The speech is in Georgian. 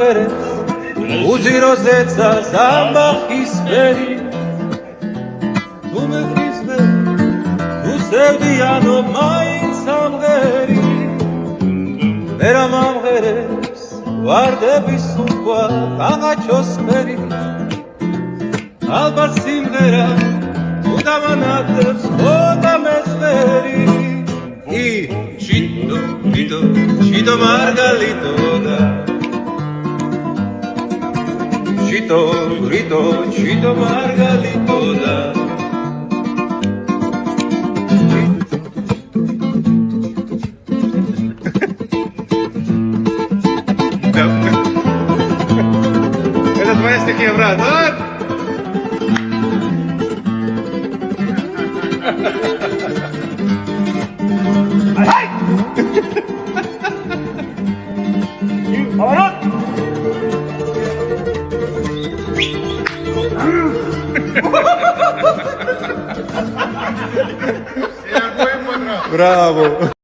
ამღერებს უძიროზეცა ზამბახის ფერი თუ მეხიზმე თუ სევდიანო მაინც ამღერი მე რა მომღერებს ვარდების უკვა აღაჩოს ფერი ალბათ სიმღერა თუ დამანათებს ხოდა მეწერი Chito Margalito da Chito Margalito da Это твоя стихия, брат, да? Браво!